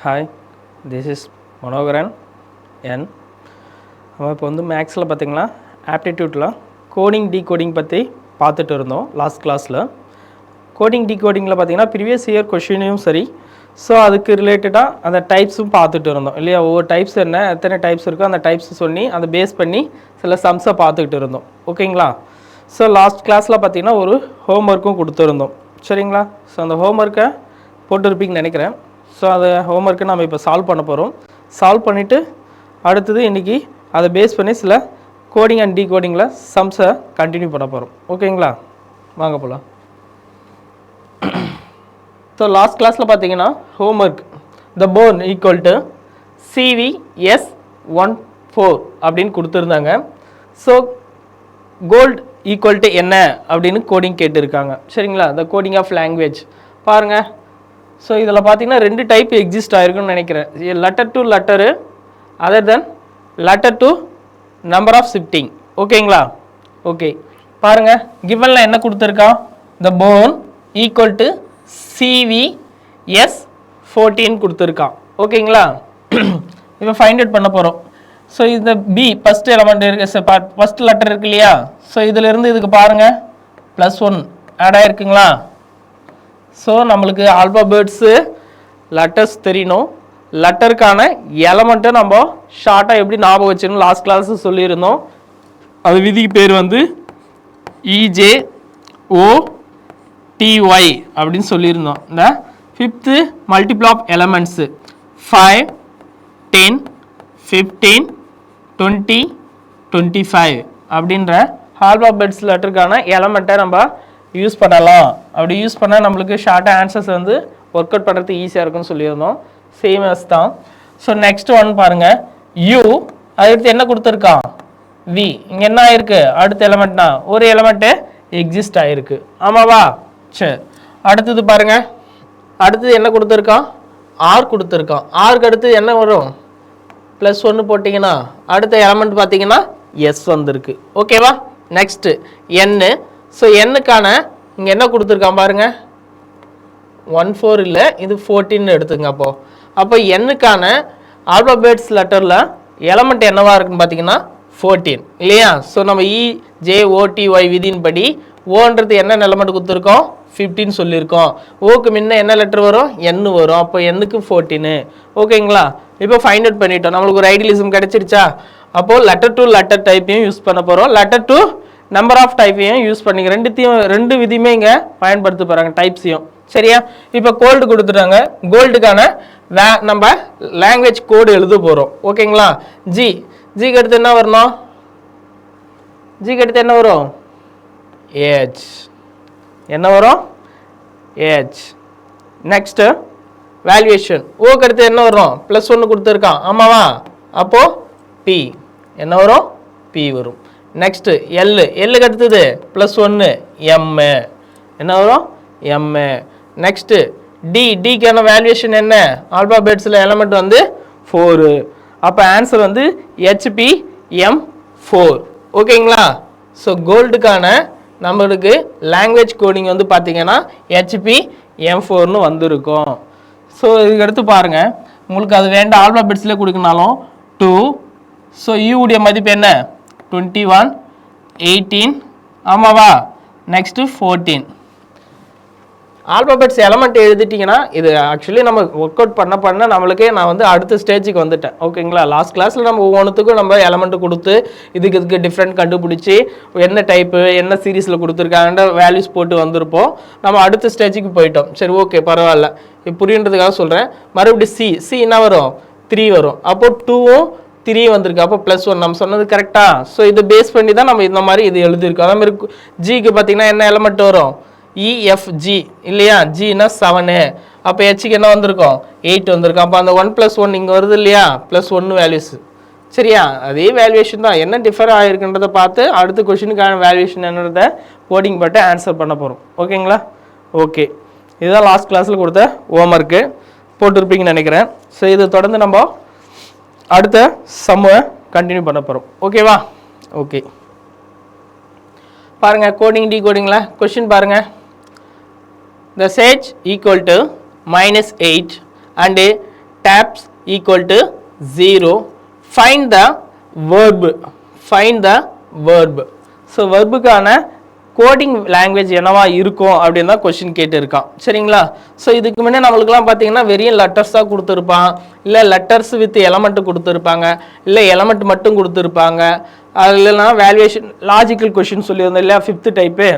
Hi, this is Manoharan என். நம்ம இப்போ வந்து மேக்ஸில் பார்த்திங்கன்னா ஆப்டிடியூட்டில் கோடிங் டீகோடிங் பற்றி பார்த்துட்டு இருந்தோம் லாஸ்ட் கிளாஸில். கோடிங் டீகோடிங்கில் பார்த்திங்கன்னா ப்ரீவியஸ் இயர் கொஷினையும் சரி, ஸோ அதுக்கு ரிலேட்டடாக அந்த டைப்ஸும் பார்த்துட்டு இருந்தோம் இல்லையா. ஒவ்வொரு டைப்ஸ் என்ன, எத்தனை டைப்ஸ் இருக்கோ அந்த டைப்ஸ் சொல்லி அதை பேஸ் பண்ணி சில சம்ஸை பார்த்துக்கிட்டு இருந்தோம். ஓகேங்களா. ஸோ லாஸ்ட் கிளாஸில் பார்த்திங்கன்னா ஒரு ஹோம் ஒர்க்கும் கொடுத்துருந்தோம் சரிங்களா. ஸோ அந்த ஹோம் ஒர்க்கை போட்டுருப்பீங்கன்னு நினைக்கிறேன். ஸோ அதை ஹோம் ஒர்க்கை நம்ம இப்போ சால்வ் பண்ண போகிறோம். சால்வ் பண்ணிவிட்டு அடுத்தது இன்றைக்கி அதை பேஸ் பண்ணி சில கோடிங் அண்ட் டீகோடிங்கில் சம்ஸை கண்டினியூ பண்ண போகிறோம். ஓகேங்களா, வாங்க போகலாம். ஸோ லாஸ்ட் கிளாஸில் பார்த்தீங்கன்னா home work the phone equal to CVS14 அப்படின்னு கொடுத்துருந்தாங்க. ஸோ கோல்டு ஈக்குவல் டு என்ன அப்படின்னு கோடிங் கேட்டுருக்காங்க சரிங்களா. த கோடிங் ஆஃப் லாங்குவேஜ் பாருங்கள். ஸோ இதில் பார்த்தீங்கன்னா ரெண்டு டைப் எக்ஸிஸ்ட் ஆகிருக்குன்னு நினைக்கிறேன். Letter to letter other then letter to number of shifting. ஓகேங்களா. ஓகே பாருங்கள், கிவனில் என்ன கொடுத்துருக்கான், த போன் ஈக்குவல் டு CVS14 கொடுத்துருக்கான். ஓகேங்களா. இப்போ ஃபைண்ட் அவுட் பண்ண போகிறோம். ஸோ இந்த பி ஃபஸ்ட் எலமெண்ட் இருக்கு, ஃபஸ்ட் லெட்டர் இருக்கு இல்லையா. ஸோ இதிலிருந்து இதுக்கு பாருங்கள் +1 ஆட் ஆகிருக்குங்களா. ஸோ நம்மளுக்கு ஆல்பாபெட்ஸு லெட்டர்ஸ் தெரியணும். லெட்டருக்கான எலமெண்ட்டை நம்ம ஷார்ட்டாக எப்படி ஞாபகம் வச்சுக்கணும் லாஸ்ட் கிளாஸ் சொல்லியிருந்தோம். அது விதிக்கு பேர் வந்து EJOTY அப்படின்னு சொல்லியிருந்தோம். இந்த ஃபிஃப்த்து மல்டிபிள் ஆஃப் எலமெண்ட்ஸு 5, 10, 15, 20, 25 அப்படின்ற ஆல்பாபெட்ஸ் லெட்டருக்கான எலமெண்ட்டை நம்ம யூஸ் பண்ணலாம். அப்படி யூஸ் பண்ணால் நம்மளுக்கு ஷார்ட்டாக ஆன்சர்ஸ் வந்து ஒர்க் அவுட் பண்ணுறது ஈஸியாக இருக்குன்னு சொல்லியிருந்தோம். சேம் as தான். ஸோ நெக்ஸ்ட் ஒன் பாருங்கள், யூ அடுத்து என்ன கொடுத்துருக்கான், வி. இங்கே என்ன ஆயிருக்கு, அடுத்த எலமெண்ட்னா ஒரு எலமெண்ட்டு எக்ஸிஸ்ட் ஆகிருக்கு. ஆமாவா. சரி, அடுத்தது பாருங்கள், அடுத்தது என்ன கொடுத்துருக்கான், ஆர் கொடுத்துருக்கான். ஆருக்கு அடுத்தது என்ன வரும், +1 போட்டிங்கன்னா அடுத்த எலமெண்ட் பார்த்தீங்கன்னா எஸ் வந்திருக்கு. ஓகேவா. நெக்ஸ்ட்டு என்னு. ஸோ எண்ணுக்கான இங்கே என்ன கொடுத்துருக்கான் பாருங்கள், 14 இல்லை இது 14 எடுத்துங்க. அப்போ எண்ணுக்கான ஆல்பாபெட்ஸ் லெட்டரில் எலமெண்ட் என்னவா இருக்குன்னு பார்த்தீங்கன்னா 14 இல்லையா. ஸோ நம்ம EJOTY விதியின் படி ஓன்றது என்ன எலமெண்ட் கொடுத்துருக்கோம், 15 சொல்லியிருக்கோம். ஓக்கு முன்ன என்ன லெட்டர் வரும், எண்ணு வரும். அப்போ எண்ணுக்கு 14. ஓகேங்களா. இப்போ ஃபைண்ட் அவுட் பண்ணிட்டோம், நம்மளுக்கு ஒரு ஐடியலிசம் கிடைச்சிருச்சா. அப்போது லெட்டர் டு லெட்டர் டைப்பையும் யூஸ் பண்ண போகிறோம், லெட்டர் டு நம்பர் ஆஃப் டைப்பையும் யூஸ் பண்ணிக்க. ரெண்டு விதியுமே இங்கே பயன்படுத்த போகிறாங்க, டைப்ஸையும். சரியா. இப்போ கோல்டு கொடுத்துட்டாங்க, கோல்டுக்கான நம்ம லாங்குவேஜ் கோடு எழுத போகிறோம். ஓகேங்களா. ஜிக்கு அடுத்து என்ன வரணும், ஜிக்கு அடுத்து என்ன வரும், ஏஜ். என்ன வரும், ஏஜ். Next valuation. ஓக்கு அடுத்து என்ன வரும், +1 கொடுத்துருக்கான். ஆமாவா. அப்போது பி என்ன வரும், பி வரும். நெக்ஸ்ட்டு எல்லுக்கு அடுத்தது +1 எம். என்ன வரும், எம். நெக்ஸ்ட்டு டிக்கான வேல்யூவேஷன் என்ன, ஆல்பாபெட்ஸில் எலமெண்ட் வந்து 4. அப்போ ஆன்சர் வந்து HPM4. ஓகேங்களா. ஸோ கோல்டுக்கான நம்மளுக்கு லாங்குவேஜ் கோடிங் வந்து பார்த்தீங்கன்னா HPM4ன்னு வந்திருக்கும். ஸோ இதுக்கு அடுத்து பாருங்கள், உங்களுக்கு அது வேண்டாம் ஆல்பாபெட்ஸில் கொடுக்கனாலும் 2. ஸோ யூடைய மதிப்பு என்ன, 21, 18. ஆமாவா. நெக்ஸ்ட்டு 14. ஆல்பாபெட்ஸ் எலமெண்ட் எழுதிட்டிங்கன்னா இது ஆக்சுவலி நம்ம ஒர்க் அவுட் பண்ண நம்மளுக்கே நான் வந்து அடுத்த ஸ்டேஜுக்கு வந்துட்டேன். ஓகேங்களா. லாஸ்ட் கிளாஸில் நம்ம ஒவ்வொன்றுத்துக்கும் நம்ம எலமெண்ட்டு கொடுத்து இதுக்கு டிஃப்ரெண்ட் கண்டுபிடிச்சி என்ன டைப்பு என்ன சீரீஸில் கொடுத்துருக்காங்கன்ற வேல்யூஸ் போட்டு வந்திருப்போம். நம்ம அடுத்த ஸ்டேஜுக்கு போயிட்டோம். சரி, ஓகே, பரவாயில்ல. இப்போ புரியுன்றதுக்காக சொல்கிறேன். மறுபடியும் சி என்ன வரும், 3 வரும். அப்போது 2ம் 3 வந்திருக்கு. அப்போ +1 நம்ம சொன்னது கரெக்டாக. ஸோ இதை பேஸ் பண்ணி தான் நம்ம இந்த மாதிரி இது எழுதியிருக்கோம். அதே மாதிரி ஜிக்கு பார்த்தீங்கன்னா என்ன எலமெண்ட் வரும், EFG இல்லையா. ஜின்னா 7. அப்போ ஹெச்சுக்கு என்ன வந்திருக்கும், 8 வந்திருக்கும். அப்போ அந்த 1 + 1 இங்கே வருது இல்லையா, +1 வேல்யூஸ். சரியா. அதே வேல்யூவேஷன் தான், என்ன டிஃபர் ஆகிருக்குன்றதை பார்த்து அடுத்த கொஷினுக்கான வேல்யூவேஷன் என்னன்றதை கோடிங் பட்டு ஆன்சர் பண்ண போகிறோம். ஓகேங்களா. ஓகே, இதுதான் லாஸ்ட் கிளாஸில் கொடுத்த ஹோம் ஒர்க்கு, போட்டிருப்பீங்கன்னு நினைக்கிறேன். ஸோ இதை தொடர்ந்து நம்ம அடுத்த சம்மை கண்டினியூ பண்ண போகிறோம். ஓகேவா. ஓகே பாருங்கள், கோடிங் டீகோடிங்கில் கொஷின் பாருங்கள். the sage equal to -8 and tabs equal to 0. Find the verb. So verb-க்கான கோடிங் லாங்குவேஜ் என்னவா இருக்கும் அப்படின்னு தான் கொஸ்டின் கேட்டிருக்கான். சரிங்களா? ஸோ இதுக்கு முன்னே நம்மளுக்குலாம் பார்த்தீங்கன்னா வெறும் லெட்டர்ஸாக கொடுத்துருப்பான், இல்லை லெட்டர்ஸ் வித் எலமெண்ட் கொடுத்துருப்பாங்க, இல்லை எலமெண்ட் மட்டும் கொடுத்துருப்பாங்க. அது இல்லைனா வேல்யூவேஷன் லாஜிக்கல் கொஸ்டின் சொல்லியிருந்தோம் இல்லையா, 5th type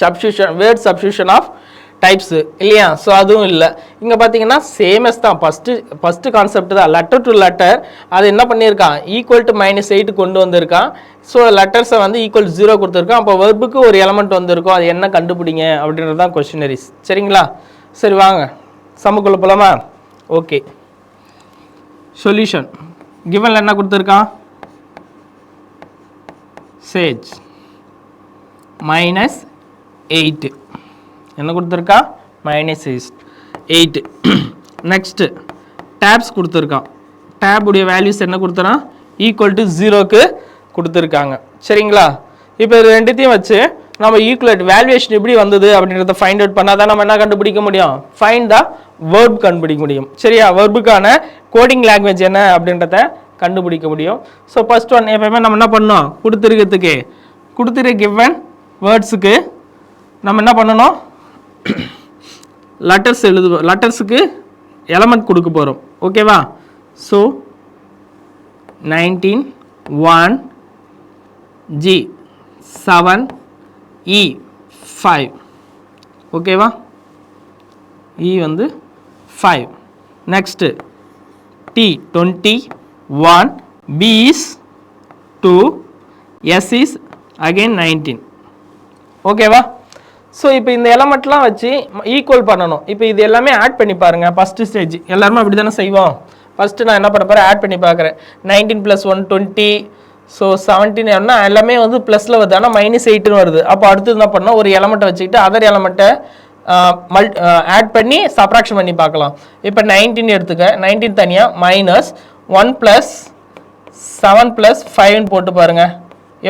substitution, word substitution of types இல்லையா. ஸோ அதுவும் இல்லை. இங்கே பார்த்தீங்கன்னா சேமஸ் தான். ஃபஸ்ட்டு கான்செப்ட் தான், லெட்டர் டு லெட்டர். அது என்ன பண்ணியிருக்கான், ஈக்குவல் டு -8 கொண்டு வந்திருக்கான். ஸோ லெட்டர்ஸை வந்து ஈக்குவல் 0 கொடுத்துருக்கான். அப்போ வெர்புக்கு ஒரு எலமெண்ட் வந்திருக்கும், அது என்ன கண்டுபிடிங்க அப்படின்றது தான் கொஸ்டினரிஸ். சரிங்களா? சரி வாங்க சமக்குள்ள போலாமா? ஓகே, சொல்யூஷன் கிவன்ல என்ன கொடுத்துருக்கான், சேஜ் -8 என்ன கொடுத்துருக்கா, -8. நெக்ஸ்ட்டு டேப்ஸ் கொடுத்துருக்கான். டேபுடைய வேல்யூஸ் என்ன கொடுத்துறான், ஈக்குவல் டு 0க்கு கொடுத்துருக்காங்க. சரிங்களா? இப்போ இது ரெண்டுத்தையும் வச்சு நம்ம ஈக்குவலேட் வேல்யூவேஷன் எப்படி வந்தது அப்படின்றத ஃபைண்ட் அவுட் பண்ணால் தான் நம்ம என்ன கண்டுபிடிக்க முடியும், ஃபைண்ட் த வேர்ப் கண்டுபிடிக்க முடியும். சரியா? வேர்புக்கான கோடிங் லாங்குவேஜ் என்ன அப்படின்றத கண்டுபிடிக்க முடியும். ஸோ ஃபர்ஸ்ட் ஒன் எப்பவுமே நம்ம என்ன பண்ணோம், கொடுத்துருக்க கிவன் வேர்ட்ஸுக்கு நம்ம என்ன பண்ணணும், லெட்டர்ஸ் எழுதுவோம், லெட்டர்ஸுக்கு எலமெண்ட் கொடுக்க போகிறோம். ஓகேவா? So 19 1 G 7 E 5. ஓகேவா? E வந்து 5. Next T 21, B is 2, S is again 19. ஓகேவா? ஸோ இப்போ இந்த எலமெண்ட்லாம் வச்சு ஈக்குவல் பண்ணணும். இப்போ இது எல்லாமே ஆட் பண்ணி பாருங்கள். ஃபஸ்ட்டு ஸ்டேஜ் எல்லாருமே அப்படி தானே செய்வோம். ஃபஸ்ட்டு நான் என்ன பண்ண போகிறேன், ஆட் பண்ணி பார்க்குறேன். 19 + 1 20. ஸோ 17 என்ன எல்லாமே வந்து ப்ளஸில் வருது, ஆனால் -8ன்னு வருது. அப்போ அடுத்து என்ன பண்ணோம், ஒரு எலமெண்ட்டை வச்சுக்கிட்டு அதர் எலமெண்ட்டை ஆட் பண்ணி சப்ராக்ஷன் பண்ணி பார்க்கலாம். இப்போ 19 எடுத்துக்க, 19 தனியாக -1 + 7 + 5ன்னு போட்டு பாருங்கள்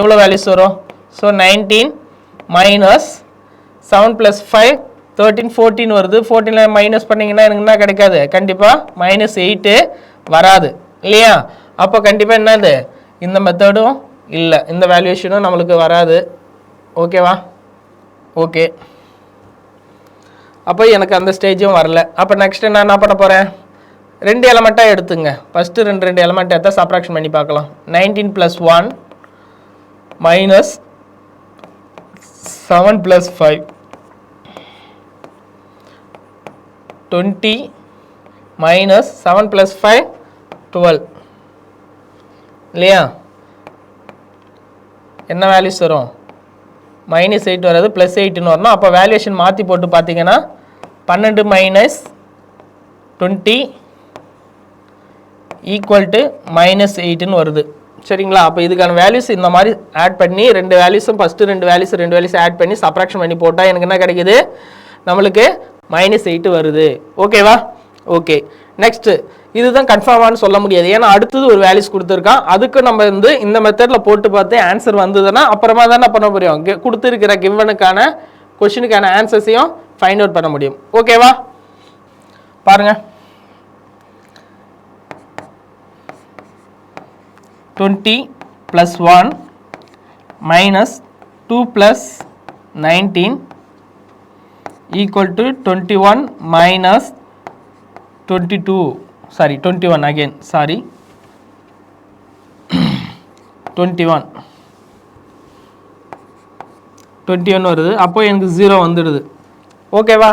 எவ்வளோ வேல்யூஸ் வரும். ஸோ 19 - 7 + 5 13 14 வருது. 14 மைனஸ் பண்ணிங்கன்னா எனக்கு என்ன கிடைக்காது, கண்டிப்பாக -8 வராது இல்லையா. அப்போ கண்டிப்பாக என்னது, இந்த மெத்தடும் இல்லை, இந்த வேல்யூவேஷனும் நம்மளுக்கு வராது. ஓகேவா? ஓகே, அப்போ எனக்கு அந்த ஸ்டேஜும் வரல. அப்போ நெக்ஸ்ட் நான் என்ன பண்ண போகிறேன், 2 எலமெண்ட்டாக எடுத்துங்க. ஃபஸ்ட்டு 2 எலமெண்ட் எடுத்தால் சப்ராக்ஷன் பண்ணி பார்க்கலாம். 19 + 1 -7 + 5 20 -7 + 5 12 இல்லையா. என்ன வேல்யூஸ் வரும், -8 வராது, +8ன்னு வரணும். அப்போ வேல்யூவேஷன் மாற்றி போட்டு பார்த்தீங்கன்னா 12 - 20 = -8ன்னு வருது. சரிங்களா? அப்போ இதுக்கான வேல்யூஸ் இந்த மாதிரி ஆட் பண்ணி 2 வேல்யூஸும் ஃபஸ்ட்டு 2 வேல்யூஸ் ஆட் பண்ணி சப்ராக்ஷன் பண்ணி போட்டால் எனக்கு என்ன கிடைக்குது, நம்மளுக்கு -8 வருது. ஓகேவா? ஓகே, நெக்ஸ்ட்டு இதுதான் கன்ஃபார்மானு சொல்ல முடியாது, ஏன்னா அடுத்தது ஒரு வேல்யூஸ் கொடுத்துருக்கான். அதுக்கு நம்ம வந்து இந்த மெத்தடில் போட்டு பார்த்து ஆன்சர் வந்ததுன்னா அப்புறமா தான் என்ன பண்ண முடியும், கொடுத்துருக்கிற கிவனுக்கான கொஷினுக்கான ஆன்சர்ஸையும் ஃபைண்ட் அவுட் பண்ண முடியும். ஓகேவா? பாருங்க, 20 + 1 - 2 + 19 = 21 - 22. Sorry, 21 again. Sorry, 21 வருது. அப்போ எனக்கு 0 வந்துடுது. ஓகேவா?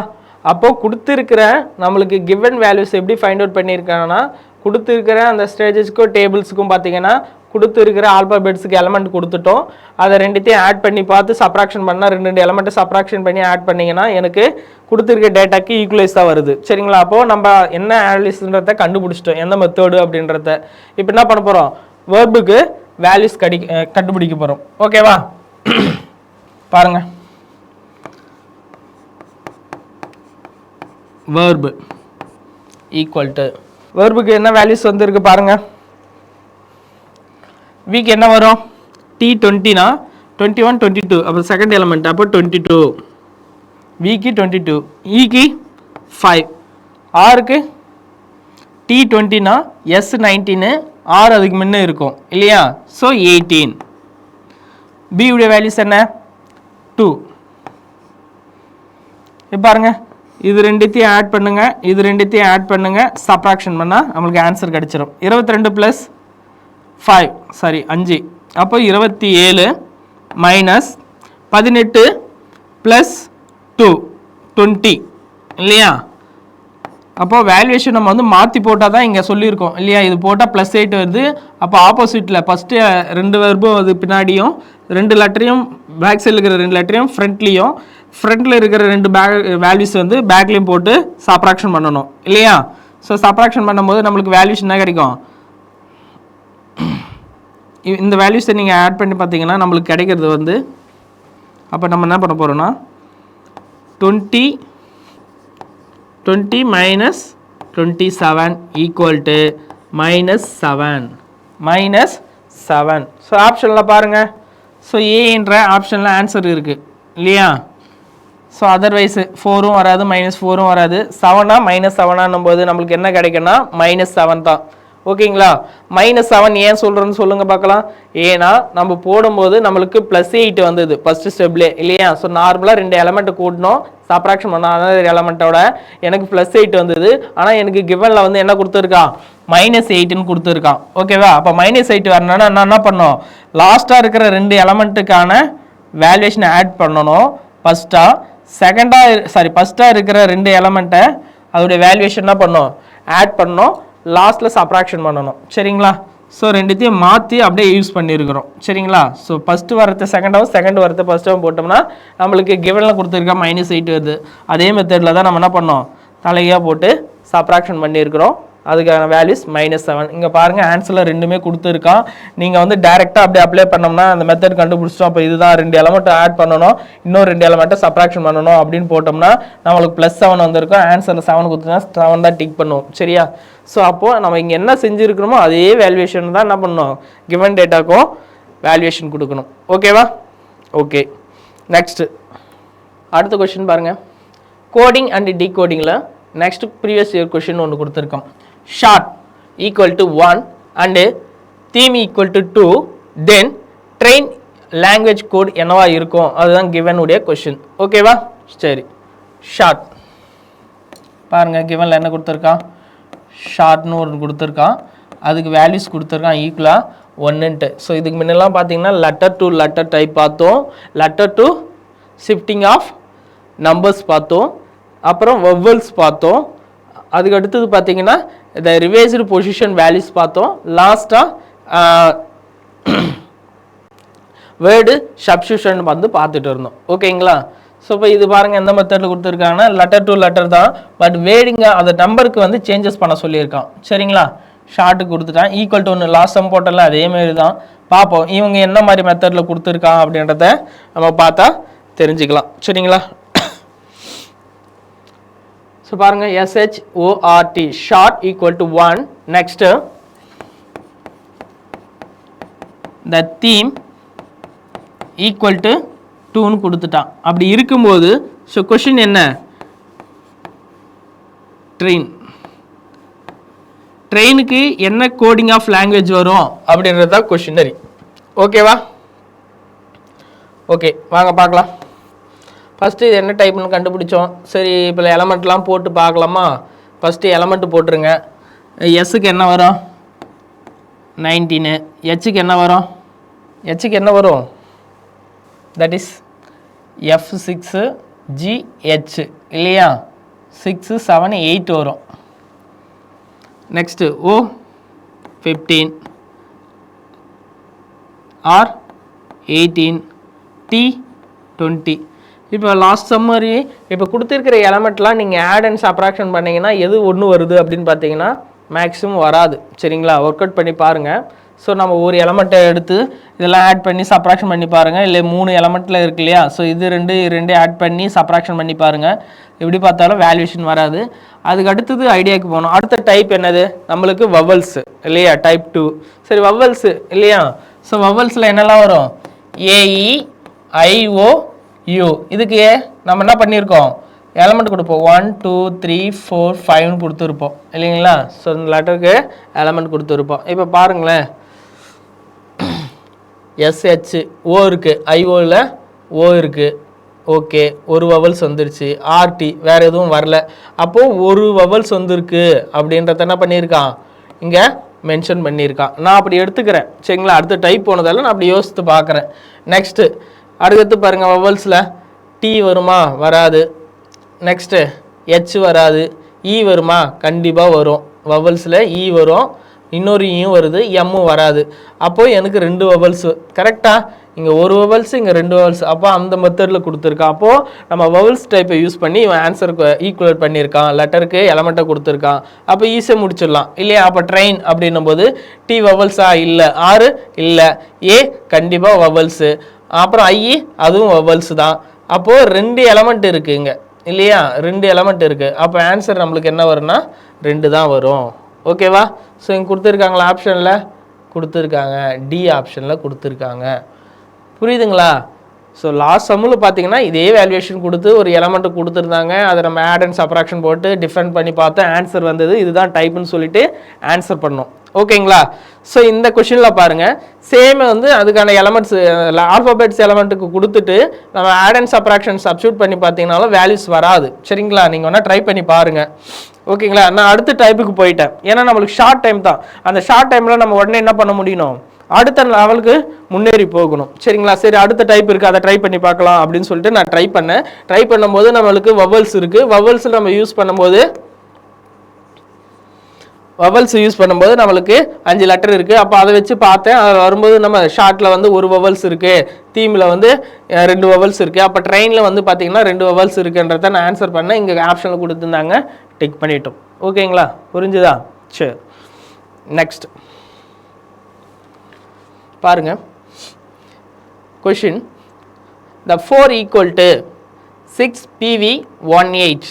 அப்போ கொடுத்துருக்கிற நம்மளுக்கு கிவன் வேல்யூஸ் எப்படி ஃபைண்ட் அவுட் பண்ணியிருக்காங்கன்னா, கொடுத்துருக்கிற அந்த ஸ்டேஜஸ்க்கும் டேபிள்ஸுக்கும் பார்த்தீங்கன்னா கொடுத்துருக்கிற ஆல்பாபெட்ஸுக்கு எலமெண்ட் கொடுத்துட்டோம். அதை ரெண்டுத்தையும் ஆட் பண்ணி பார்த்து சப்ராக்ஷன் பண்ணால் 2 எலமெண்ட்டை சப்ராக்ஷன் பண்ணி ஆட் பண்ணிங்கன்னா எனக்கு கொடுத்துருக்க டேட்டாக்கு ஈக்குவலைஸாக வருது. சரிங்களா? அப்போது நம்ம என்ன அனாலிசிஸ்ன்றதை கண்டுபிடிச்சிட்டோம், எந்த மெத்தடு அப்படின்றத. இப்போ என்ன பண்ண போகிறோம், வேர்புக்கு வேல்யூஸ் கண்டுபிடிக்க போகிறோம். ஓகேவா? பாருங்க, வேர்பு ஈக்குவல் வேர்புக்கு என்ன வேல்யூஸ் வந்துருக்கு பாருங்க. வீக் என்ன வரும், T20னா 21 22, அப்போ செகண்ட் எலமெண்ட், அப்போ 22, வீக்கு 22, ஈக்கு 5, ஆருக்கு T20னா S19 R அதுக்கு முன்ன இருக்கும் இல்லையா? ஸோ 18. B உடைய வேல்யூஸ் என்ன? 2. இப்போ பாருங்க, இது ரெண்டுத்தையும் ஆட் பண்ணுங்க, இது ரெண்டுத்தையும் ஆட் பண்ணுங்க, சப்ராக்ஷன் பண்ணால் நம்மளுக்கு ஆன்சர் கிடச்சிரும். 22 + 5 சாரி 5, அப்போ 27 மைனஸ் 18 + 2 20 இல்லையா? அப்போ வேல்யூவேஷன் நம்ம வந்து மாற்றி போட்டால் தான் இங்கே சொல்லியிருக்கோம் இல்லையா? இது போட்டால் +8 வருது. அப்போ ஆப்போசிட்டில் ஃபஸ்ட்டு 2 வெர்பும் அது பின்னாடியும் 2 லெட்டரையும் பேக் சைடில் இருக்கிற 2 லெட்டரையும் ஃப்ரண்ட்லேயும் ஃப்ரண்ட்டில் இருக்கிற 2 வேல்யூஸ் வந்து பேக்லேயும் போட்டு சப்ராக்ஷன் பண்ணணும் இல்லையா? ஸோ சப்ராக்ஷன் பண்ணும்போது நம்மளுக்கு வேல்யூஸ் என்ன கிடைக்கும்? இந்த வேல்யூஸை நீங்கள் ஆட் பண்ணி பார்த்தீங்கன்னா நம்மளுக்கு கிடைக்கிறது வந்து, அப்போ நம்ம என்ன பண்ண போகிறோம்னா 20 minus 27 equal to -7. ஸோ ஆப்ஷனில் பாருங்கள். ஸோ ஏன்ற ஆப்ஷனில் ஆன்சர் இருக்குது இல்லையா? ஸோ அதர்வைஸ் 4ம் வராது, -4ம் வராது. 7ஆ -7ஆன்னும் போது நம்மளுக்கு என்ன கிடைக்குன்னா -7 தான். ஓகேங்களா? -7 ஏன் சொல்கிறேன்னு சொல்லுங்கள் பார்க்கலாம். ஏன்னா நம்ம போடும்போது நம்மளுக்கு +8 வந்தது ஃபஸ்ட்டு ஸ்டெப்லே இல்லையா? ஸோ நார்மலாக 2 எலமெண்ட்டு கூட்டணும், சப்ராக்ஷன் பண்ணாத எலமெண்ட்டோட எனக்கு +8 வந்தது. ஆனால் எனக்கு கிவனில் வந்து என்ன கொடுத்துருக்கான்? -8ன்னு கொடுத்துருக்கான். ஓகேவா? அப்போ -8 வரணும்னா நான் என்ன பண்ணோம்? லாஸ்ட்டாக இருக்கிற 2 எலமெண்ட்டுக்கான வேல்யூவேஷனை ஆட் பண்ணணும் ஃபஸ்ட்டாக இருக்கிற 2 எலமெண்ட்டை அதோடைய வேல்யூவேஷன் என்ன பண்ணோம்? ஆட் பண்ணோம், லாஸ்ட்டில் சப்ராக்ஷன் பண்ணணும். சரிங்களா? ஸோ ரெண்டுத்தையும் மாற்றி அப்படியே யூஸ் பண்ணியிருக்கிறோம். சரிங்களா? ஸோ ஃபஸ்ட்டு வரத்தை செகண்டாகவும், செகண்ட் வரத்தை ஃபஸ்ட்டாகவும் போட்டோம்னா நம்மளுக்கு கிவனில் கொடுத்துருக்கா -8 வருது. அதே மெத்தடில் தான் நம்ம என்ன பண்ணோம்? தலையாக போட்டு சப்ராக்ஷன் பண்ணியிருக்கிறோம். அதுக்கான வேல்யூஸ் -7. இங்கே பாருங்கள், ஆன்சரில் ரெண்டுமே கொடுத்துருக்கான். நீங்கள் வந்து டைரெக்டாக அப்படியே அப்ளை பண்ணோம்னா அந்த மெத்தட் கண்டுபிடிச்சிட்டோம். அப்போ இதுதான் 2 எலமெண்ட்டை ஆட் பண்ணணும், இன்னும் 2 எலமெண்ட்டை சப்ராக்ஷன் பண்ணணும் அப்படின்னு போட்டோம்னா நம்மளுக்கு +7 வந்திருக்கும். ஆன்சரில் 7 கொடுத்துனா 7 தான் டிக் பண்ணுவோம். சரியா? ஸோ அப்போது நம்ம இங்கே என்ன செஞ்சுருக்கிறோமோ அதே வேல்யூவேஷன் தான் என்ன பண்ணணும்? கிவன் டேட்டாக்கும் வேல்யூவேஷன் கொடுக்கணும். ஓகேவா? ஓகே, நெக்ஸ்ட்டு அடுத்த கொஸ்டின் பாருங்கள். கோடிங் அண்ட் டிகோடிங்கில் நெக்ஸ்ட் ப்ரீவியஸ் இயர் கொஸ்டின் ஒன்று கொடுத்துருக்கோம். Short = 1 and theme = 2, then train language code என்னவா இருக்கும்? அதுதான் கிவன் உடைய கொஸ்டின். ஓகேவா? சரி, ஷார்ட் பாருங்கள், கிவனில் என்ன கொடுத்துருக்கான்? ஷார்ட்னு ஒன்று கொடுத்துருக்கான், அதுக்கு வேல்யூஸ் கொடுத்துருக்கான் ஈக்குவலாக 1ன்ட்டு. ஸோ இதுக்கு முன்னெல்லாம் பார்த்தீங்கன்னா லெட்டர் டு லெட்டர் டைப் பார்த்தோம், letter to shifting of numbers பார்த்தோம், அப்புறம் வவல்ஸ் பார்த்தோம். அதுக்கு அடுத்தது பார்த்தீங்கன்னா இந்த ரிவைஸ்டு பொசிஷன் வேல்யூஸ் பார்த்தோம். லாஸ்ட்டாக வேர்டு சப்ஸ்டியூஷன் வந்து பார்த்துட்டு இருந்தோம். ஓகேங்களா? ஸோ இப்போ இது பாருங்கள், எந்த மெத்தடில் கொடுத்துருக்காங்கன்னா லெட்டர் டு லெட்டர் தான், பட் வேர்டிங்க அந்த நம்பருக்கு வந்து சேஞ்சஸ் பண்ண சொல்லியிருக்கான். சரிங்களா? ஷார்ட்டுக்கு கொடுத்துட்டான். ஈக்குவல் டு 1 லாஸ்ட் சம் போட்டல அதேமாரி தான். பார்ப்போம் இவங்க என்ன மாதிரி மெத்தடில் கொடுத்துருக்கான் அப்படின்றத நம்ம பார்த்தா தெரிஞ்சுக்கலாம். சரிங்களா? ஸோ பாருங்கள், SHORT short = 1. Next the theme = 2ன்னு கொடுத்துட்டான். அப்படி இருக்கும்போது ஸோ கொஷின் என்ன? ட்ரெயினுக்கு என்ன கோடிங் ஆஃப் லாங்குவேஜ் வரும் அப்படின்றது தான் கொஷினரி. ஓகேவா? ஓகே, வாங்க பார்க்கலாம். ஃபஸ்ட்டு இது என்ன டைப்னு கண்டுபிடிச்சோம். சரி, இப்போ எலமெண்ட்லாம் போட்டு பார்க்கலாமா? ஃபஸ்ட்டு எலமெண்ட்டு போட்டுருங்க. எஸ்ஸுக்கு என்ன வரும்? 19. ஹெச்சுக்கு என்ன வரும்? ஹெச்சுக்கு என்ன வரும்? தட் இஸ் F6GH இல்லையா? 6 7 8 வரும். Next O 15, R 18, T 20. இப்போ லாஸ்ட் சம்மரி இப்போ கொடுத்துருக்கிற எலமெண்ட்லாம் நீங்கள் ஆட் அண்ட் சப்ராக்ஷன் பண்ணிங்கன்னா எது ஒன்று வருது அப்படின்னு பார்த்தீங்கன்னா மேக்ஸிமம் வராது. சரிங்களா? ஒர்க் அவுட் பண்ணி பாருங்கள். ஸோ நம்ம ஒரு எலமெண்ட்டை எடுத்து இதெல்லாம் ஆட் பண்ணி சப்ராக்ஷன் பண்ணி பாருங்கள். இல்லை 3 எலமெண்ட்டில் இருக்கு இல்லையா? ஸோ இது ரெண்டு ஆட் பண்ணி சப்ராக்ஷன் பண்ணி பாருங்கள். எப்படி பார்த்தாலும் வேல்யூஷன் வராது. அதுக்கு அடுத்தது ஐடியாவுக்கு போகணும். அடுத்த டைப் என்னது? நம்மளுக்கு வவல்ஸு இல்லையா? டைப் 2. சரி, வவல்ஸு இல்லையா? ஸோ வவல்ஸில் என்னெல்லாம் வரும்? AE, IO, U. இதுக்கு நம்ம என்ன பண்ணியிருக்கோம்? எலமெண்ட் கொடுப்போம் 1 2 3 4 5 கொடுத்துருப்போம் இல்லைங்களா. ஸோ இந்த லெட்டருக்கு எலமெண்ட் கொடுத்துருப்போம். இப்போ பாருங்களேன், எஸ்ஹெச் ஓ இருக்குது, ஐஓவில் ஓ இருக்குது. ஓகே, ஒரு வவல்ஸ் வந்துருச்சு. ஆர்டி வேறு எதுவும் வரல. அப்போது ஒரு வவல்ஸ் வந்துருக்கு அப்படின்றத என்ன பண்ணியிருக்கான், இங்கே மென்ஷன் பண்ணியிருக்கான். நான் அப்படி எடுத்துக்கிறேன் சரிங்களா. அடுத்து டைப் போனதால நான் அப்படி யோசித்து பார்க்குறேன். நெக்ஸ்ட்டு அடுத்து பாருங்கள், வவல்ஸில் டி வருமா, வராது. நெக்ஸ்ட்டு ஹெச் வராது. இ வருமா, கண்டிப்பாக வரும். வவல்ஸில் இ வரும், இன்னொரு ஈயும் வருது, எம்மும் வராது. அப்போது எனக்கு 2 வவல்ஸு கரெக்டாக. இங்கே ஒரு வவல்ஸ், இங்கே 2 வவல்ஸ். அப்போ அந்த மெத்தடில் கொடுத்துருக்கான். அப்போது நம்ம வவல்ஸ் டைப்பை யூஸ் பண்ணி இவன் ஆன்சருக்கு ஈக்குவலேட் பண்ணியிருக்கான், லெட்டருக்கு எலமெண்ட்டை கொடுத்துருக்கான். அப்போ ஈஸியாக முடிச்சிடலாம் இல்லையா. அப்போ ட்ரெயின் அப்படின்னும் போது டி வவல்ஸா, இல்லை. ஆறு இல்லை. ஏ கண்டிப்பாக வவல்ஸு. அப்புறம் ஐ அதுவும் வவல்ஸு தான். அப்போது 2 எலமெண்ட் இருக்குது இங்கே இல்லையா, 2 எலமெண்ட் இருக்குது. அப்போ ஆன்சர் நம்மளுக்கு என்ன வரும்னா 2 தான் வரும். ஓகேவா. ஸோ இங்கே கொடுத்துருக்காங்களா, ஆப்ஷனில் கொடுத்துருக்காங்க, டி ஆப்ஷனில் கொடுத்துருக்காங்க. புரியுதுங்களா. ஸோ லாஸ்ட் சம்மில் பார்த்தீங்கன்னா இதே வேல்யூவேஷன் கொடுத்து ஒரு எலமெண்ட்டு கொடுத்துருந்தாங்க. அதை நம்ம ஆட் அண்ட் சப்ராக்ஷன் போட்டு டிஃபரெண்ட் பண்ணி பார்த்து ஆன்சர் வந்தது. இதுதான் டைப்புன்னு சொல்லிட்டு ஆன்சர் பண்ணோம். ஓகேங்களா. ஸோ இந்த கொஷினில் பாருங்கள், சேம் வந்து அதுக்கான எலமெண்ட்ஸ் ஆல்ஃபாபெட்ஸ் எலமெண்ட்டுக்கு கொடுத்துட்டு நம்ம ஆட் அண்ட் சப்ராக்ஷன் சப்ஸ்டியூட் பண்ணி பார்த்தீங்கனாலும் வேல்யூஸ் வராது சரிங்களா. நீங்கள் வேணால் ட்ரை பண்ணி பாருங்கள். ஓகேங்களா. நான் அடுத்த டைப்புக்கு போயிட்டேன், ஏன்னா நம்மளுக்கு ஷார்ட் டைம் தான். அந்த ஷார்ட் டைமில் நம்ம உடனே என்ன பண்ண முடியணும், அடுத்த லெவலுக்கு முன்னேறி போகணும் சரிங்களா. சரி, அடுத்த டைப் இருக்குது, அதை ட்ரை பண்ணி பார்க்கலாம் அப்படின்னு சொல்லிட்டு நான் ட்ரை பண்ணேன். ட்ரை பண்ணும்போது நம்மளுக்கு வவல்ஸ் இருக்குது. வவல்ஸ் நம்ம யூஸ் பண்ணும்போது நம்மளுக்கு 5 லெட்டர் இருக்குது. அப்போ அதை வச்சு பார்த்தேன். அது வரும்போது நம்ம ஷார்ட்டில் வந்து ஒரு வவல்ஸ் இருக்குது, தீமில் வந்து 2 வவல்ஸ் இருக்குது. அப்போ ட்ரெயினில் வந்து பார்த்தீங்கன்னா 2 வவல்ஸ் இருக்குன்றத நான் ஆன்சர் பண்ணேன். இங்கே ஆப்ஷனில் கொடுத்துருந்தாங்க, டிக் பண்ணிட்டோம். ஓகேங்களா, புரிஞ்சுதா. சரி, நெக்ஸ்ட் பாருங்க question. the 4 equal to 6 PV18.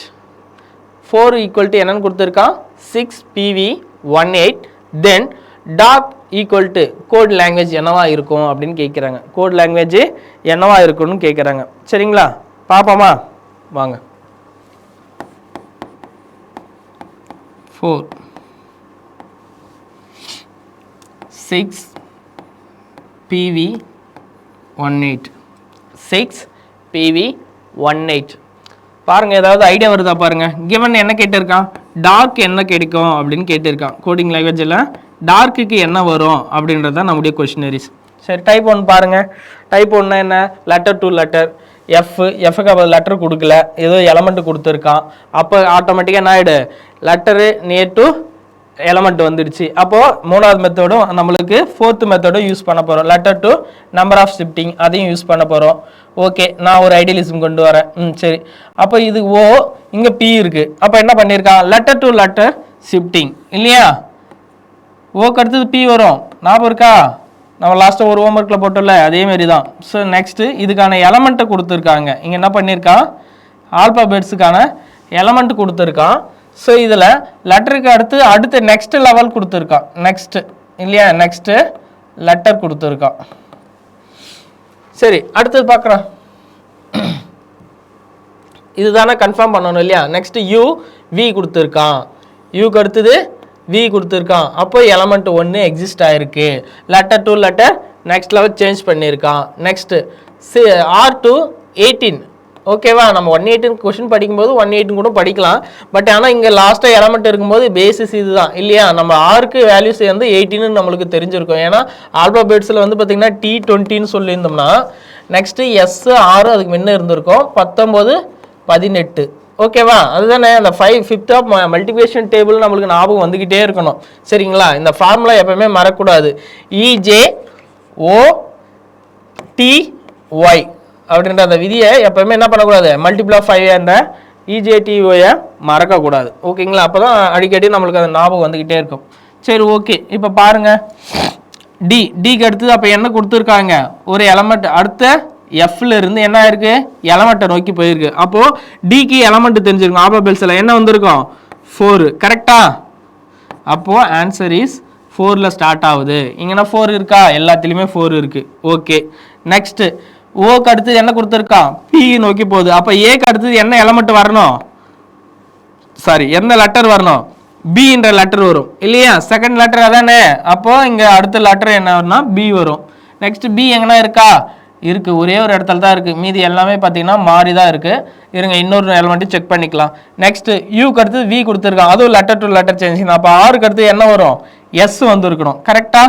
4 equal to என்னன்னு கொடுத்துருக்கான், 6 PV18. Then dog equal to code language என்னவா இருக்கும் அப்படின்னு கேட்குறாங்க. கோட் லாங்குவேஜ் என்னவா இருக்குன்னு கேட்குறாங்க சரிங்களா. பார்ப்போமா வாங்க. 4 6 PV18 6 PV18 பாருங்க, ஏதாவது ஐடியா வருதா பாருங்க. கிவன் என்ன கேட்டிருக்கான், டார்க் என்ன கிடைக்கும் அப்படின்னு கேட்டிருக்கான். கோடிங் லாங்குவேஜில் டார்க்குக்கு என்ன வரும் அப்படின்றது தான் நம்முடைய கொஷினரிஸ். சரி, டைப் 1 பாருங்க. டைப் 1 என்ன, லெட்டர் டு லெட்டர். எஃப்க்கு அப்போ லெட்டர் கொடுக்கல, ஏதோ எலமெண்ட் கொடுத்துருக்கான். அப்போ ஆட்டோமேட்டிக்காக என்ன ஆகிடு, லெட்டரு நியர் டு எலமெண்ட் வந்துடுச்சு. அப்போது 3வது மெத்தடும் நம்மளுக்கு 4th மெத்தடும் யூஸ் பண்ண போகிறோம். Letter to number of shifting அதையும் யூஸ் பண்ண போகிறோம். ஓகே, நான் ஒரு ஐடியலிசம் கொண்டு வரேன். சரி, அப்போ இது ஓ, இங்கே பி இருக்குது. அப்போ என்ன பண்ணியிருக்கான், லெட்டர் டு லெட்டர் ஷிஃப்டிங் இல்லையா. ஓக்கு அடுத்தது பி வரும், ஞாபகம் இருக்கா, நம்ம லாஸ்ட்டாக ஒரு ஹோம்ஒர்க்கில் போட்டோம்ல, அதேமாரி தான். ஸோ நெக்ஸ்ட்டு இதுக்கான எலமெண்ட்டை கொடுத்துருக்காங்க. இங்கே என்ன பண்ணியிருக்கான், ஆல்பாபெட்ஸுக்கான எலமெண்ட் கொடுத்துருக்கான். ஸோ இதில் லெட்டருக்கு அடுத்து நெக்ஸ்ட் லெவல் கொடுத்துருக்கான். நெக்ஸ்ட்டு இல்லையா, நெக்ஸ்ட்டு லெட்டர் கொடுத்துருக்கான். சரி, அடுத்தது பார்க்குறோம். இதுதானே கன்ஃபார்ம் பண்ணணும் இல்லையா. நெக்ஸ்ட் யூ வி கொடுத்துருக்கான். யூக்கு அடுத்தது வி கொடுத்துருக்கான். அப்போ எலமெண்ட் 1 எக்ஸிஸ்ட் ஆகிருக்கு. Letter to letter next level change பண்ணியிருக்கான். Next R to 18. ஓகேவா, நம்ம 118 கொஷின் படிக்கும்போது 118 கூட படிக்கலாம். பட் ஆனால் இங்கே லாஸ்ட்டாக எலமெண்ட் இருக்கும்போது பேசிஸ் இது தான் இல்லையா. நம்ம ஆருக்கு வேல்யூஸ் வந்து 18 நம்மளுக்கு தெரிஞ்சிருக்கும். ஏன்னா ஆல்பாபெட்ஸில் வந்து பார்த்திங்கன்னா T20ன்னு சொல்லியிருந்தோம்னா நெக்ஸ்ட்டு S6 அதுக்கு முன்ன இருந்திருக்கும், 19 18. ஓகேவா, அதுதானே அந்த 5th ஆஃப் மல்டிப்ளிகேஷன் டேபிள் நம்மளுக்கு ஞாபகம் வந்துக்கிட்டே இருக்கணும் சரிங்களா. இந்த ஃபார்முலா எப்பவுமே மறக்கக்கூடாது. EJOTY அப்படின்ற அந்த விதியை எப்பவுமே என்ன பண்ணக்கூடாது, மல்டிபிள் ஆஃப் 5 என்ற EJTOயை மறக்கக்கூடாது. ஓகேங்களா, அப்போ தான் அடிக்கடி நம்மளுக்கு அது ஞாபகம் வந்துக்கிட்டே இருக்கும். சரி, ஓகே. இப்போ பாருங்கள், டிக்கு அடுத்தது அப்போ என்ன கொடுத்துருக்காங்க, ஒரு எலமெண்ட் அடுத்த எஃப்ல இருந்து என்ன ஆயிருக்கு, எலமெண்ட்டை நோக்கி போயிருக்கு. அப்போது டிக்கு எலமெண்ட் தெரிஞ்சிருக்கும். ஆல்பாபெட்ஸில் என்ன வந்திருக்கும், 4 கரெக்டா. அப்போது ஆன்சர் இஸ் 4ல் ஸ்டார்ட் ஆகுது. இங்கன்னா 4 இருக்கா, எல்லாத்துலேயுமே 4 இருக்குது. ஓகே, நெக்ஸ்ட்டு ஓக்கு அடுத்தது என்ன கொடுத்துருக்கான், பி நோக்கி போகுது. அப்போ ஏக்கு அடுத்தது என்ன எலமெண்ட் வரணும், சாரி என்ன லெட்டர் வரணும், பின்ற லெட்டர் வரும் இல்லையா, செகண்ட் லெட்டர் அதானே. அப்போ இங்கே அடுத்த லெட்டர் என்ன வரும்னா பி வரும். நெக்ஸ்ட் பி எங்கன்னா இருக்கா, இருக்கு, ஒரே ஒரு இடத்துல தான் இருக்கு, மீதி எல்லாமே பார்த்தீங்கன்னா மாறி தான் இருக்கு. இருங்க இன்னொரு எலமெண்ட் செக் பண்ணிக்கலாம். நெக்ஸ்ட் யூக்கு அடுத்து வி கொடுத்துருக்கான், அதுவும் லெட்டர் டு லெட்டர் சேஞ்ச். அப்போ ஆருக்கு அடுத்து என்ன வரும், எஸ் வந்துருக்கணும் கரெக்டா,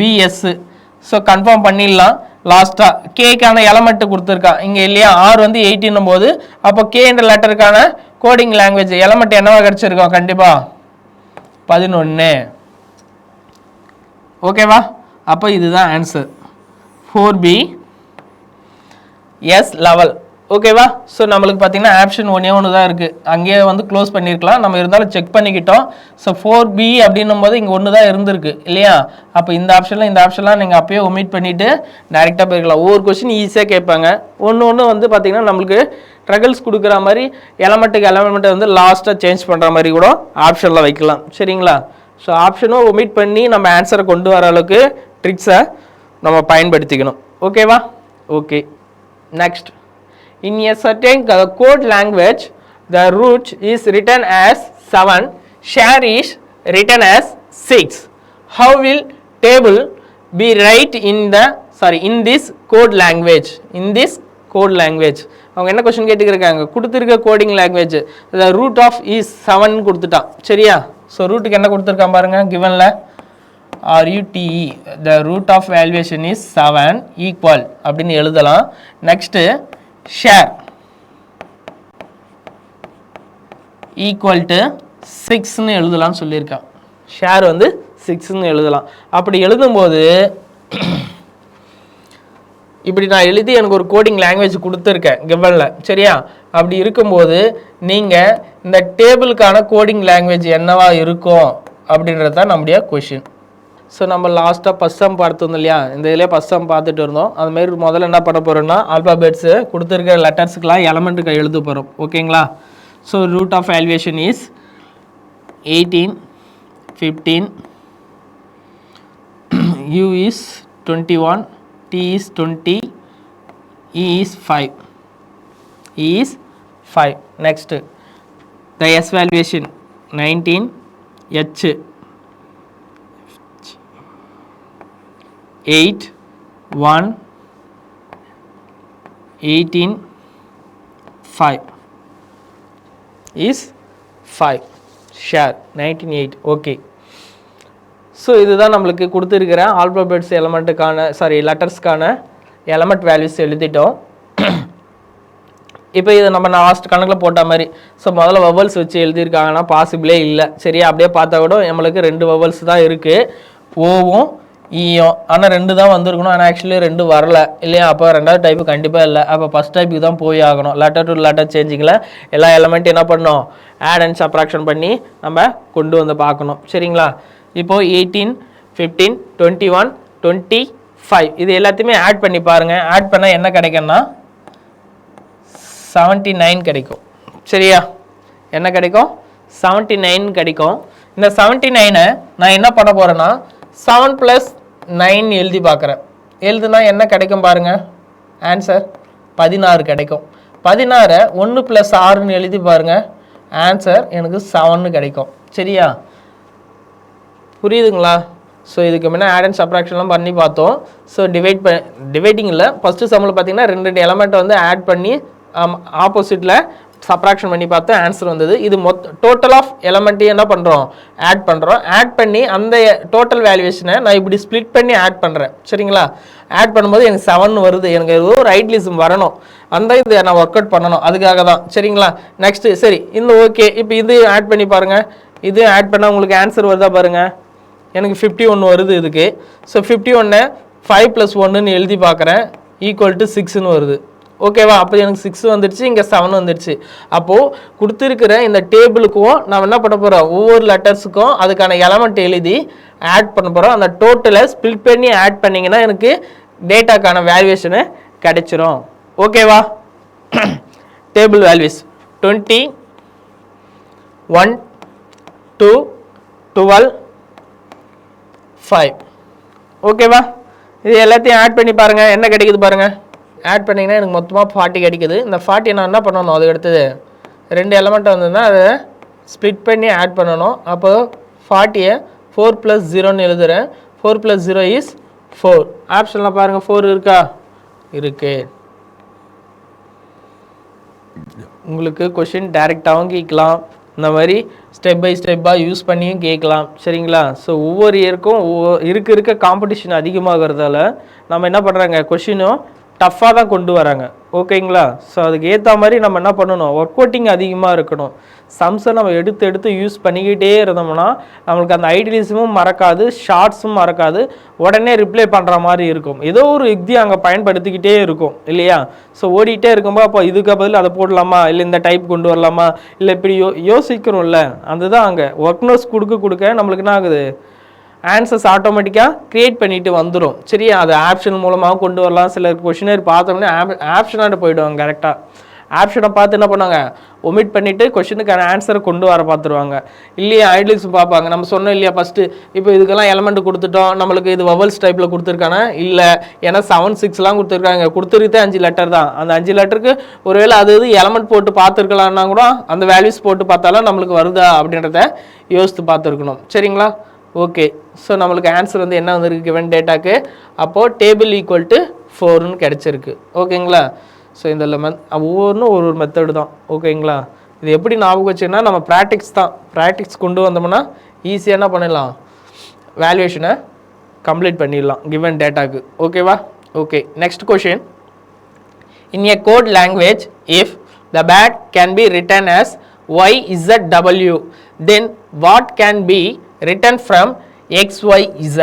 பிஎஸ். ஸோ கன்ஃபார்ம் பண்ணிடலாம். லாஸ்டா கேக்கான எலமெண்ட் கொடுத்துருக்கான் இங்க இல்லையா, ஆர் வந்து 18 போது, அப்போ கேன்ற லெட்டருக்கான கோடிங் லாங்குவேஜ் எலமெண்ட் என்னவா கிடைச்சிருக்கோம், கண்டிப்பா 11. ஓகேவா, அப்போ இதுதான் ஆன்சர் 4B எஸ் லெவல். ஓகேவா, ஸோ நம்மளுக்கு பார்த்தீங்கன்னா ஆப்ஷன் ஒன்று தான் இருக்குது, அங்கேயே வந்து க்ளோஸ் பண்ணியிருக்கலாம், நம்ம இருந்தாலும் செக் பண்ணிக்கிட்டோம். ஸோ 4B அப்படின்னும் போது இங்கே ஒன்று தான் இருந்திருக்கு இல்லையா, அப்போ இந்த ஆப்ஷன்லாம் நீங்கள் அப்பயே ஒமிட் பண்ணிவிட்டு டேரெக்டாக போயிருக்கலாம். ஒவ்வொரு கொஸ்டின் ஈஸியாக கேட்பாங்க, ஒன்று வந்து பார்த்தீங்கன்னா நம்மளுக்கு ட்ரகல்ஸ் கொடுக்குற மாதிரி எலமெண்ட்டை வந்து லாஸ்ட்டாக சேஞ்ச் பண்ணுற மாதிரி கூட ஆப்ஷனில் வைக்கலாம் சரிங்களா. ஸோ ஆப்ஷனும் ஒமிட் பண்ணி நம்ம ஆன்சரை கொண்டு வர அளவுக்கு ட்ரிக்ஸை நம்ம பயன்படுத்திக்கணும். ஓகேவா, okay. Next, in a certain code language, the root is written as 7, share is written as 6. How will table be right in this code language? In this code language, அவங்க என்ன கொஸ்டின் கேட்டுக்கிறாங்க, கொடுத்துருக்க coding language the root of is 7 கொடுத்துட்டான் சரியா. So ரூட்டுக்கு என்ன கொடுத்துருக்கான் பாருங்க, கிவன்ல RUTE, the root of valuation is 7 equal அப்படின்னு எழுதலாம். நெக்ஸ்ட் ஷேர் ஈக்குவல் டு 6ன்னு எழுதலாம்னு சொல்லியிருக்கான். ஷேர் வந்து 6ன்னு எழுதலாம். அப்படி எழுதும்போது இப்படி நான் எழுதி எனக்கு ஒரு கோடிங் லாங்குவேஜ் கொடுத்துருக்கேன் கிவன்ல சரியா. அப்படி இருக்கும்போது நீங்கள் இந்த டேபிளுக்கான கோடிங் லாங்குவேஜ் என்னவா இருக்கும் அப்படின்றது தான் நம்முடைய கொஷின். ஸோ நம்ம லாஸ்ட்டாக ஃபஸ்ட் சம் பார்த்துருந்தோம் இல்லையா, இந்த இதிலே ஃபஸ்ட் சம் பார்த்துட்டு இருந்தோம். அதுமாரி முதல்ல என்ன பண்ண போகிறோம்னா ஆல்பாபெட்ஸு கொடுத்துருக்க லெட்டர்ஸுக்கெலாம் எலமெண்ட்டுக்கு எழுத போகிறோம் ஓகேங்களா. So root of valuation is 18, 15, U is 21, T is 20, E is 5. E is 5. Next, the S valuation 19, H 8, 1, 18, 5 is 5. Share 19, 8. Okay. So இதுதான் நம்மளுக்கு கொடுத்துருக்கிற ஆல்பாபெட்ஸ் எலமெண்ட்டுக்கான லெட்டர்ஸ்க்கான எலமெண்ட் வேல்யூஸ் எழுதிட்டோம். இப்போ இதை நம்ம லாஸ்ட் கணக்கில் போட்ட மாதிரி ஸோ முதல்ல வவல்ஸ் வச்சு எழுதியிருக்காங்கன்னா பாசிபிளே இல்லை சரியா. அப்படியே பார்த்தா கூட நம்மளுக்கு 2 வவல்ஸ் தான் இருக்குது, ஓவும் ஈயும். ஆனால் 2 தான் வந்திருக்கணும், ஆனால் ஆக்சுவலி 2 வரல இல்லையா. அப்போ 2வது டைப்பு கண்டிப்பாக இல்லை. அப்போ ஃபஸ்ட் டைப்புக்கு தான் போய் ஆகணும். லெட்டர் டு லெட்டர் சேஞ்சிங்கில் எல்லா எலமெண்ட்டும் என்ன பண்ணணும், ஆட் அண்ட் சப்ராக்ஷன் பண்ணி நம்ம கொண்டு வந்து பார்க்கணும் சரிங்களா. இப்போது 18, 15, 21, 25 இது எல்லாத்தையுமே ஆட் பண்ணி பாருங்கள். ஆட் பண்ணால் என்ன கிடைக்கும்னா 79 கிடைக்கும் சரியா. என்ன கிடைக்கும், 79 கிடைக்கும். இந்த 79 நான் என்ன பண்ண போகிறேன்னா 7 + 9 எழுதி பார்க்குறேன். எழுதுனா என்ன கிடைக்கும் பாருங்கள், ஆன்சர் 16 கிடைக்கும். 16 1 + 6ன்னு எழுதி பாருங்கள், ஆன்சர் எனக்கு 7 கிடைக்கும் சரியா. புரியுதுங்களா. ஸோ இதுக்கு முன்னே ஆட் அண்ட் சப்ராக்ஷன்லாம் பண்ணி பார்த்தோம். ஸோ டிவைடிங்கில் ஃபஸ்ட்டு சம்மில் பார்த்தீங்கன்னா 2 எலமெண்ட்டை வந்து ஆட் பண்ணி ஆப்போசிட்டில் சப்ராக்ஷன் பண்ணி பார்த்தோம், ஆன்சர் வந்தது. இது டோட்டல் ஆஃப் எலமெண்ட்டையும் என்ன பண்ணுறோம், ஆட் பண்ணுறோம். ஆட் பண்ணி அந்த டோட்டல் வேல்யூவேஷனை நான் இப்படி ஸ்ப்ளிட் பண்ணி ஆட் பண்ணுறேன் சரிங்களா. ஆட் பண்ணும்போது எனக்கு 7 வருது, எனக்கு ஏதோ ஒரு ஐட்லிசம் வரணும், அந்த இது நான் ஒர்க் அவுட் பண்ணணும், அதுக்காக தான் சரிங்களா. நெக்ஸ்ட்டு சரி இந்த ஓகே. இப்போ இது ஆட் பண்ணி பாருங்கள், இது ஆட் பண்ணால் உங்களுக்கு ஆன்சர் வருதா பாருங்கள், எனக்கு 51 வருது இதுக்கு. ஸோ 51 5 + 1ன்னு எழுதி பார்க்குறேன், ஈக்குவல் டு 6ன்னு வருது ஓகேவா. அப்போ எனக்கு 6 வந்துடுச்சு, இங்கே 7 வந்துடுச்சு. அப்போது கொடுத்துருக்கிற இந்த டேபிளுக்கும் நம்ம என்ன பண்ண போகிறோம், ஒவ்வொரு லெட்டர்ஸுக்கும் அதுக்கான எலமெண்ட் எழுதி ஆட் பண்ண போகிறோம். அந்த டோட்டலை ஸ்பிளிட் பண்ணி ஆட் பண்ணிங்கன்னா எனக்கு டேட்டாக்கான வேல்யூவேஷனு கிடைச்சிரும் ஓகேவா. டேபிள் வேல்யூஸ் 20, 1, 2, 12, 5 ஓகேவா. இது எல்லாத்தையும் ஆட் பண்ணி பாருங்கள், என்ன கிடைக்குது பாருங்கள், ஆட் பண்ணிங்கன்னா எனக்கு மொத்தமாக 40 கிடைக்குது. இந்த 40 நான் என்ன பண்ணணும், அதுக்கு அடுத்தது 2 எலமெண்ட் வந்ததுன்னா அதை ஸ்ப்ளிட் பண்ணி ஆட் பண்ணணும். அப்போ 40-ஐ 4 + 0ன்னு எழுதுகிறேன். 4 + 0 is 4. ஆப்ஷனில் பாருங்கள் 4 இருக்கா, இருக்கு. உங்களுக்கு கொஷின் டைரெக்டாகவும் கேட்கலாம், இந்த மாதிரி ஸ்டெப் பை ஸ்டெப்பாக யூஸ் பண்ணியும் கேட்கலாம். சரிங்களா? ஸோ ஒவ்வொரு இயருக்கும் இருக்க காம்படிஷன் அதிகமாகிறதால நம்ம என்ன பண்ணுறாங்க, கொஷினும் டஃப்பாக தான் கொண்டு வராங்க. ஓகேங்களா? ஸோ அதுக்கு ஏற்ற மாதிரி நம்ம என்ன பண்ணணும், ஒர்க் அவுட்டிங் அதிகமாக இருக்கணும். சம்ஸை நம்ம எடுத்து யூஸ் பண்ணிக்கிட்டே இருந்தோம்னா நம்மளுக்கு அந்த ஐடியலிசமும் மறக்காது, ஷார்ட்ஸும் மறக்காது, உடனே ரிப்ளை பண்ணுற மாதிரி இருக்கும். ஏதோ ஒரு யுக்தி அங்கே பயன்படுத்திக்கிட்டே இருக்கும் இல்லையா? ஸோ ஓடிட்டே இருக்கும்போது அப்போ இதுக்கு பதில் அதை போடலாமா, இல்லை இந்த டைப் கொண்டு வரலாமா, இல்லை இப்படி யோசிக்கிறோம்ல, அதுதான் அங்கே ஒர்க் நோட்ஸ் கொடுக்க நம்மளுக்கு என்ன ஆகுது, ஆன்சர்ஸ் ஆட்டோமேட்டிக்காக க்ரியேட் பண்ணிட்டு வந்துடும். சரியா? அது ஆப்ஷன் மூலமாக கொண்டு வரலாம். சில கொஷினர் பார்த்தோம்னா ஆப்ஷனாக போயிடுவாங்க. கரெக்டாக ஆப்ஷனை பார்த்து என்ன பண்ணுவாங்க, ஒமிட் பண்ணிவிட்டு கொஷினுக்கான ஆன்சரை கொண்டு வர பார்த்துருவாங்க. இல்லையா ஐடியலிசம் பார்ப்பாங்க. நம்ம சொன்னோம் இல்லையா ஃபஸ்ட்டு, இப்போ இதுக்கெல்லாம் எலமெண்ட் கொடுத்துட்டோம், நம்மளுக்கு இது வவல்ஸ் டைப்பில் கொடுத்துருக்கானா, இல்லை ஏன்னா 7, 6லாம் கொடுத்துருக்காங்க. கொடுத்துருக்கே 5 லெட்டர் தான். அந்த 5 லெட்டருக்கு ஒருவேளை அது எலமெண்ட் போட்டு பார்த்துருக்கலான்னா கூட அந்த வேல்யூஸ் போட்டு பார்த்தாலும் நம்மளுக்கு வருதா அப்படின்றத யோசித்து பார்த்துருக்கணும். சரிங்களா? ஓகே. ஸோ நம்மளுக்கு ஆன்சர் வந்து என்ன வந்துருக்கு கிவன் டேட்டாக்கு, அப்போது டேபிள் ஈக்குவல் டு 4ன்னு கிடச்சிருக்கு. ஓகேங்களா? ஸோ இந்த ஒவ்வொன்றும் ஒரு மெத்தடு தான். ஓகேங்களா? இது எப்படி ஞாபகம் வச்சுன்னா நம்ம ப்ராக்டிக்ஸ் கொண்டு வந்தோம்னா ஈஸியாக என்ன பண்ணிடலாம், வேல்யூவேஷனை கம்ப்ளீட் பண்ணிடலாம் கிவன் டேட்டாக்கு. ஓகேவா? Okay. Next question. In a code language if the bat can be written as YZW then what can be written from XYZ?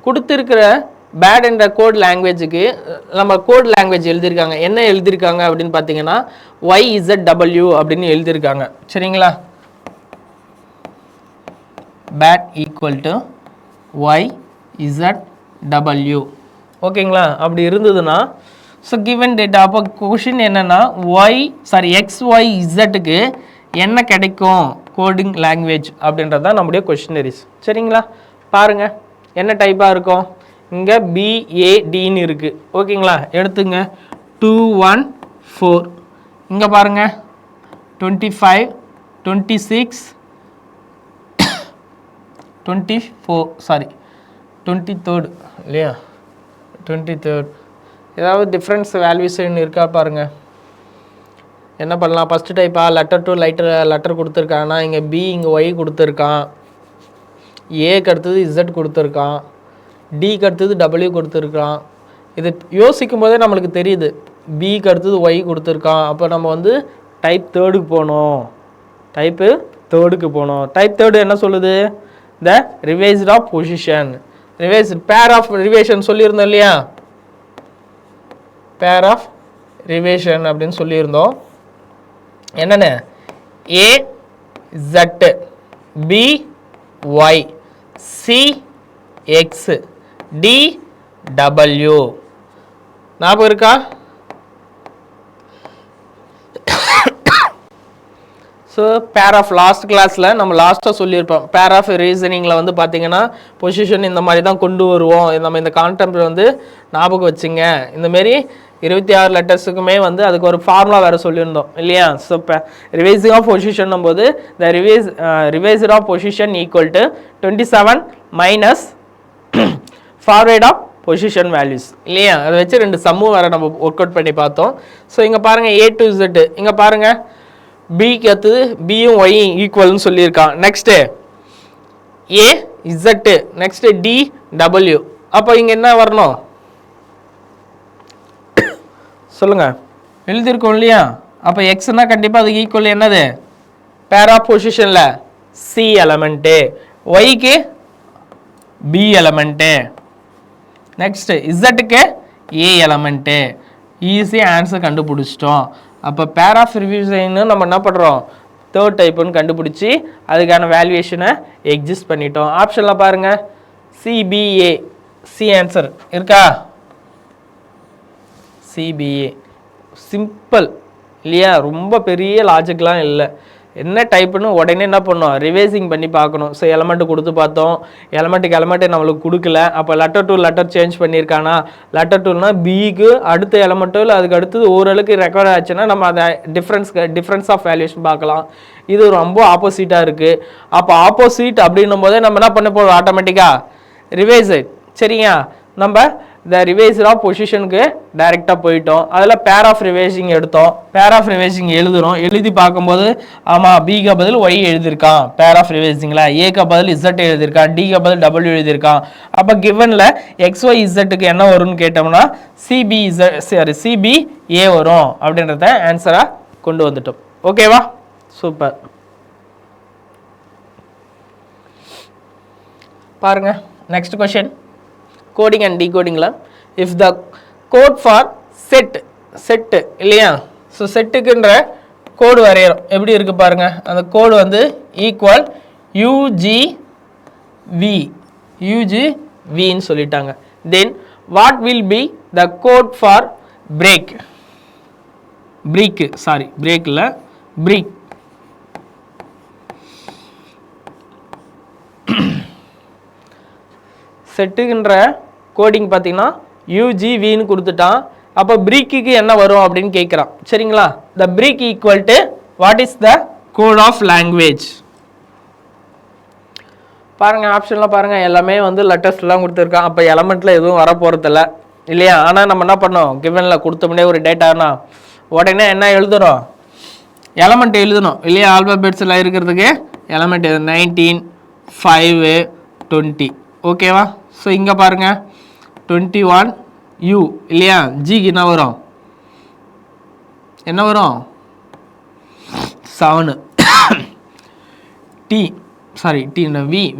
கொடுத்திருக்கிற பேட் என்ற கோட் லாங்குவேஜுக்கு நம்ம கோட் லாங்குவேஜ் எழுதியிருக்காங்க. என்ன எழுதியிருக்காங்க அப்படின்னு பார்த்தீங்கன்னா YZW அப்படின்னு எழுதியிருக்காங்க. சரிங்களா? Bat equal to YZW. ஓகேங்களா? அப்படி இருந்ததுன்னா ஸோ கிவன் டேட்டா, அப்போ கொஷின் என்னென்னா XYZக்கு என்ன கிடைக்கும் கோடிங் லாங்குவேஜ் அப்படின்றது தான் நம்முடைய கொஷினரிஸ். சரிங்களா? பாருங்கள் என்ன டைப்பாக இருக்கும். இங்கே BADன்னு இருக்குது. ஓகேங்களா? எடுத்துங்க 2 1 4. இங்கே பாருங்கள் 25 26 24 சாரி 23rd இல்லையா, 23rd. ஏதாவது டிஃப்ரென்ஸ் வேல்யூஷன் இருக்கா பாருங்கள். என்ன பண்ணலாம், ஃபஸ்ட்டு டைப்பாக லெட்டர் டு லெட்டர் கொடுத்துருக்காங்கன்னா இங்கே B இங்கே Y கொடுத்துருக்கான், ஏக்கு அடுத்தது Z கொடுத்துருக்கான், டிக்கு அடுத்தது W கொடுத்துருக்கான். இது யோசிக்கும் போதே நம்மளுக்கு தெரியுது பிக்கு அடுத்தது Y கொடுத்துருக்கான். அப்போ நம்ம வந்து டைப் தேர்டுக்கு போகணும். டைப் தேர்டு என்ன சொல்லுது, the revised of position, pair of revision சொல்லியிருந்தோம் இல்லையா, பேர் ஆஃப் ரிவைஷன் அப்படின்னு சொல்லியிருந்தோம். என்னென்ன AZ BY CX DW ஞாபகம் இருக்கா? ஸோ பேர் ஆஃப் லாஸ்ட் கிளாஸில் நம்ம லாஸ்ட்டாக சொல்லியிருப்போம். பேர் ஆஃப் ரீசனிங்கில் வந்து பார்த்தீங்கன்னா பொசிஷன் இந்த மாதிரி தான் கொண்டு வருவோம். நம்ம இந்த கான்டெம்ட் வந்து ஞாபகம் வச்சுங்க. இந்தமாரி 26 லெட்டர்ஸுக்குமே வந்து அதுக்கு ஒரு ஃபார்முலா வேறு சொல்லியிருந்தோம் இல்லையா. ஸோ இப்போ ரிவைசிங் ஆஃப் பொசிஷன் போது the revised of position equal to 27 minus forward of position values இல்லையா. அதை வச்சு 2 சம்மு வேறு நம்ம ஒர்க் அவுட் பண்ணி பார்த்தோம். ஸோ இங்கே பாருங்கள் A to Z, இங்கே பாருங்கள் பிக்கு அடுத்தது பியும் ஒய்யும் ஈக்குவல்னு சொல்லியிருக்கான். Next AZ, next DW. அப்போ இங்கே என்ன வரணும் சொல்லுங்கள், எழுதியிருக்கோம் இல்லையா. அப்போ எக்ஸ்னா கண்டிப்பாக அதுக்கு ஈக்குவல் என்னது, பேர் ஆஃப் பொசிஷனில் C எலமெண்ட்டு, ஒய்க்கு B எலமெண்ட்டு, நெக்ஸ்ட்டு இசட்டுக்கு A எலமெண்ட்டு. ஈஸியாக ஆன்சர் கண்டுபிடிச்சிட்டோம். அப்போ பேர் ஆஃப் ரிவிஷன்னு நம்ம என்ன பண்ணுறோம், தேர்ட் டைப்புன்னு கண்டுபிடிச்சி அதுக்கான வேல்யூவேஷனை எக்ஸிஸ்ட் பண்ணிட்டோம். ஆப்ஷனில் பாருங்கள் CBA, C ஆன்சர் இருக்கா, CBA சிம்பிள் இல்லையா, ரொம்ப பெரிய லாஜிக்லாம் இல்லை. என்ன டைப்புன்னு உடனே என்ன பண்ணோம், ரிவைசிங் பண்ணி பார்க்கணும். ஸோ எலமெண்ட்டு கொடுத்து பார்த்தோம், எலமெண்ட்டுக்கு எலமெண்ட்டே நம்மளுக்கு கொடுக்கல. அப்போ லெட்டர் டு லெட்டர் சேஞ்ச் பண்ணியிருக்கானா, லெட்டர் டூனா பிக்கு அடுத்த எலமெண்ட்டோ இல்லை அதுக்கு அடுத்தது ஓரளவுக்கு ரெக்கார்ட் ஆச்சுன்னா நம்ம அதை டிஃப்ரென்ஸ் ஆஃப் வேல்யூஷன் பார்க்கலாம். இது ரொம்ப ஆப்போசிட்டாக இருக்குது. அப்போ ஆப்போசிட் அப்படின்னும் போதே நம்ம என்ன பண்ண போகிறோம், ஆட்டோமேட்டிக்காக ரிவைஸ். சரிங்க, நம்ம இந்த ரிவைஸர் ஆஃப் பொசிஷனுக்கு டைரெக்டாக போயிட்டோம். அதில் பேர் ஆஃப் ரிவைசிங் எடுத்தோம். பேர் ஆஃப் ரிவைசிங் எழுதுகிறோம். எழுதி பார்க்கும்போது ஆமாம் பிக்கு பதில் ஒய் எழுதியிருக்கான் பேர் ஆஃப் ரிவைசிங்கில், ஏக்கு பதில் இசட் எழுதியிருக்கான், டிக்கு பதில் டபிள்யூ எழுதியிருக்கான். அப்போ கிவனில் எக்ஸ்ஒய் இசட்டுக்கு என்ன வரும்னு கேட்டோம்னா சிபிஏ வரும் அப்படின்றத ஆன்சராக கொண்டு வந்துட்டோம். ஓகேவா, சூப்பர். பாருங்க நெக்ஸ்ட் கொஸ்டின், கோடிங் அண்ட் டீகோடிங்கில் if the code for set இல்லையா, ஸோ செட்டுக்குன்ற கோடு வரைகிறோம். எப்படி இருக்குது பாருங்கள், அந்த கோடு வந்து ஈக்குவல் யூஜிவின்னு சொல்லிட்டாங்க. Then what will be the code for break செட்டுக்குன்ற கோடிங் பார்த்தீங்கன்னா யூஜிவின்னு கொடுத்துட்டான். அப்போ பிரீக்கு என்ன வரும் அப்படின்னு கேட்குறான். சரிங்களா, the break equal to what is the code of language. பாருங்கள் ஆப்ஷன்லாம் பாருங்கள், எல்லாமே வந்து லெட்டர்ஸ்லாம் கொடுத்துருக்கான். அப்போ எலமெண்ட்டில் எதுவும் வர போகிறதில்ல இல்லையா. ஆனால் நம்ம என்ன பண்ணோம், கிவனில் கொடுத்தோம்னே ஒரு டேட்டானா உடனே என்ன எழுதுகிறோம், எலமெண்ட் எழுதணும் இல்லையா. ஆல்பபெட்ஸில் இருக்கிறதுக்கு எலமெண்ட் 19, 5, 20. ஓகேவா. ஸோ இங்கே பாருங்கள் 21 U இல்லையா, ஜிக்கு என்ன வரும் 7,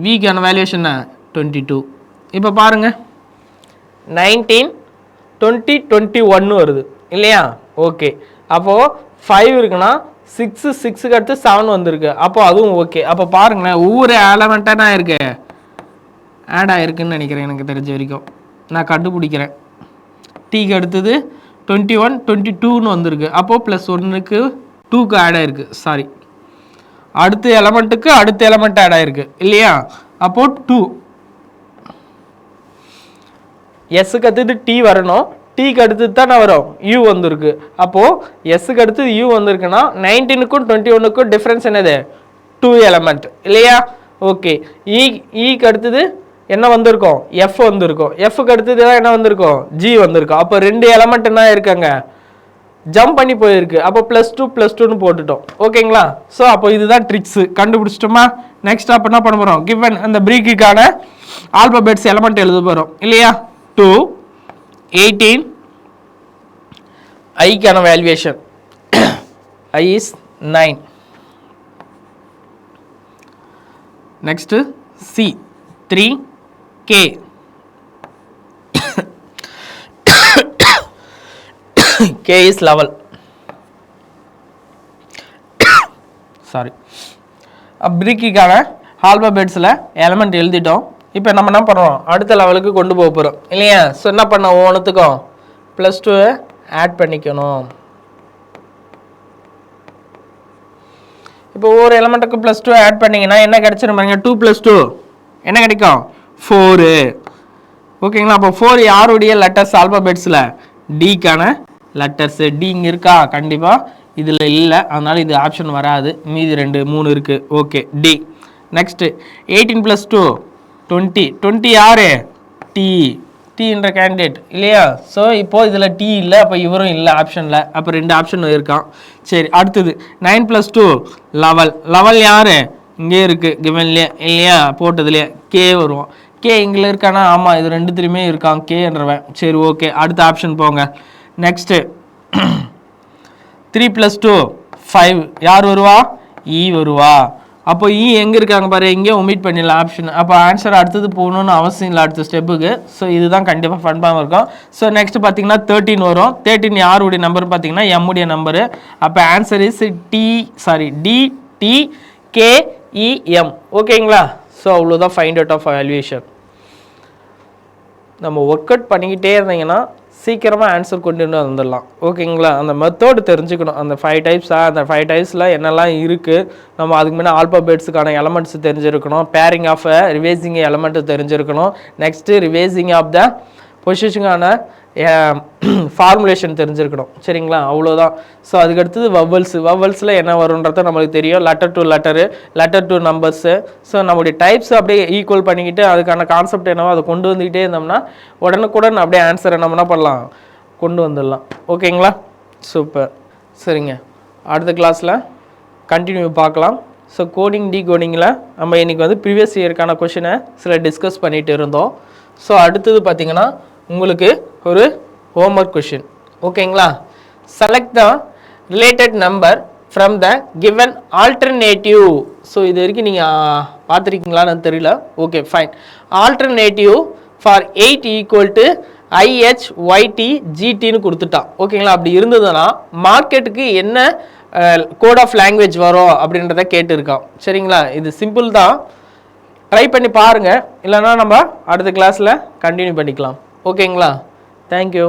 விக்கான வேல்யூஷன் என்ன 22. இப்போ பாருங்கள் 19, 20, 21 வருது இல்லையா. ஓகே, அப்போது 5 இருக்குன்னா 6க்கு அடுத்து 7 வந்திருக்கு. அப்போ அதுவும் ஓகே. அப்போ பாருங்களேன், ஒவ்வொரு எலமெண்ட்டாக நான் இருக்கு ஆட் ஆகிருக்குன்னு நினைக்கிறேன். எனக்கு தெரிஞ்ச வரைக்கும் நான் கண்டுபிடிக்கிறேன். டீக்கு அடுத்தது 21, 22ன்னு வந்திருக்கு. அப்போது +1க்கு 2க்கு ஆட் ஆகிருக்கு. சாரி, அடுத்த எலமெண்ட்டுக்கு அடுத்த எலமெண்ட் ஆட் ஆகிருக்கு இல்லையா. அப்போது 2 எஸ்ஸுக்கு அடுத்தது டி வரணும், டீக்கு அடுத்தது தானே வரும் யூ வந்திருக்கு. அப்போது எஸ்ஸுக்கு அடுத்தது யூ வந்திருக்குன்னா 19க்கும் 21க்கும் டிஃப்ரென்ஸ் என்னது 2 எலமெண்ட் இல்லையா. ஓகே, ஈக்கு அடுத்தது என்ன வந்திருக்கும், எஃப் வந்திருக்கும். எஃப்க்கு அடுத்தது என்ன வந்திருக்கும், ஜி வந்திருக்கும். அப்போ 2 எலமெண்ட் என்ன இருக்காங்க, ஜம்ப் பண்ணி போயிருக்கு. அப்போ +2 போட்டுட்டோம். ஓகேங்களா. ஸோ அப்போ இதுதான் ட்ரிக்ஸு, கண்டுபிடிச்சிட்டோமா. நெக்ஸ்ட் அப்போ என்ன பண்ண போகிறோம், கிவன் அந்த பிரீக்குக்கான ஆல்பபெட்ஸ் எலமெண்ட் எழுத போகிறோம் இல்லையா. 2, 18, ஐக்கான valuation I is 9. Next C 3, K K is 11. Sorry, பிரீக்குக்கான ஆல்பபெட்ஸில் எலமெண்ட் எழுதிட்டோம். இப்போ நம்ம என்ன பண்ணுறோம், அடுத்த லெவலுக்கு கொண்டு போக போகிறோம் இல்லையா. ஸோ என்ன பண்ணோம், ஒவ்வொன்றுத்துக்கும் +2 ஆட் பண்ணிக்கணும். இப்போ ஒவ்வொரு எலமெண்ட்டுக்கு +2 ஆட் பண்ணிங்கன்னா என்ன கிடச்சிரும் பாருங்க, 2 + 2 என்ன கிடைக்கும் 4. ஓகேங்களா. அப்போ 4 யாருடைய லெட்டர்ஸ் ஆல்பபெட்ஸில், டிக்கான லெட்டர்ஸு. டி இங்கே இருக்கா, கண்டிப்பாக இதில் இல்லை, அதனால் இது ஆப்ஷன் வராது. மீதி 2, 3 இருக்குது. Okay, D. நெக்ஸ்ட்டு 18 + 2 20 யார், டீன்ற கேண்டிடேட் இல்லையா. ஸோ இப்போது இதில் டி இல்லை, அப்போ இவரும் இல்லை ஆப்ஷனில். அப்போ 2 ஆப்ஷன் இருக்கான். சரி, அடுத்தது 9 + 2 11 யார், இங்கே இருக்குது கிவன்லேயே இல்லையா, போட்டதுலேயே கே வருவோம். கே இங்கே இருக்கானா, ஆமாம் இது 2த்துலேயுமே இருக்கான் கேன்றவன். சரி, ஓகே, அடுத்த ஆப்ஷன் போங்க. நெக்ஸ்ட்டு 3 + 2 5 யார் வருவா, இ வருவா. அப்போ இ எங்கே இருக்காங்க பாரு, இங்கே ஒமிட் பண்ணிடலாம் ஆப்ஷன். அப்போ ஆன்சர் அடுத்தது போகணுன்னு அவசியம் இல்லை அடுத்த ஸ்டெப்புக்கு. ஸோ இதுதான் கண்டிப்பாக கன்ஃபார்ம் இருக்கும். ஸோ நெக்ஸ்ட் பார்த்தீங்கன்னா 13 வரும். 13 யாருடைய நம்பர் பார்த்தீங்கன்னா எம்முடைய நம்பரு. அப்போ ஆன்சர் இஸ் DTKEM. ஓகேங்களா. ஸோ அவ்வளோதான் ஃபைண்ட் அவுட் ஆஃப் வேல்யூவேஷன். நம்ம ஒர்க் அவுட் பண்ணிக்கிட்டே இருந்தீங்கன்னா சீக்கிரமாக ஆன்சர் கொண்டு வந்துடலாம். ஓகேங்களா? அந்த மெத்தோடு தெரிஞ்சுக்கணும். அந்த 5 டைப்ஸா, அந்த 5 டைப்ஸில் என்னெல்லாம் இருக்குது, நம்ம அதுக்கு முன்னே ஆல்பாபெட்ஸுக்கான எலமெண்ட்ஸ் தெரிஞ்சிருக்கணும், பேரிங் ஆஃப் ரிவைசிங் எலமெண்ட்டு தெரிஞ்சிருக்கணும், நெக்ஸ்ட்டு ரிவைசிங் ஆஃப் த பொசிஷனுக்கான ஃபார்முலேஷன் தெரிஞ்சிருக்கணும். சரிங்களா? அவ்வளோதான். ஸோ அதுக்கடுத்தது வவ்வல்ஸில் என்ன வரும்ன்றத நம்மளுக்கு தெரியும். Letter to numbers. ஸோ நம்மளுடைய டைப்ஸ் அப்படியே ஈக்குவல் பண்ணிக்கிட்டு அதுக்கான கான்செப்ட் என்னவோ அதை கொண்டு வந்துக்கிட்டே இருந்தோம்னா உடனுக்குடன் அப்படியே ஆன்சரை நம்ம என்ன பண்ணலாம், கொண்டு வந்துடலாம். ஓகேங்களா? சூப்பர். சரிங்க, அடுத்த கிளாஸில் கண்டினியூ பார்க்கலாம். ஸோ கோடிங் கோடிங்கில் நம்ம இன்றைக்கி வந்து ப்ரீவியஸ் இயருக்கான கொஷினை சில டிஸ்கஸ் பண்ணிகிட்டு இருந்தோம். ஸோ அடுத்தது பார்த்திங்கன்னா உங்களுக்கு ஒரு ஹோம்ஒர்க் கொஷின். ஓகேங்களா? Select the related number from the given alternative. So இது வரைக்கும் நீங்கள் பார்த்துருக்கீங்களான்னு தெரியல. Okay, fine. Alternative for 8 equal to IHYT கொடுத்துட்டான். ஓகேங்களா? அப்படி இருந்ததுன்னா மார்க்கெட்டுக்கு என்ன கோட் ஆஃப் லாங்குவேஜ் வரும் அப்படின்றத கேட்டுருக்கான். சரிங்களா? இது சிம்பிள் தான், ட்ரை பண்ணி பாருங்கள். இல்லைனா நம்ம அடுத்த கிளாஸில் கண்டினியூ பண்ணிக்கலாம். ஓகேங்களா? தேங்க்யூ.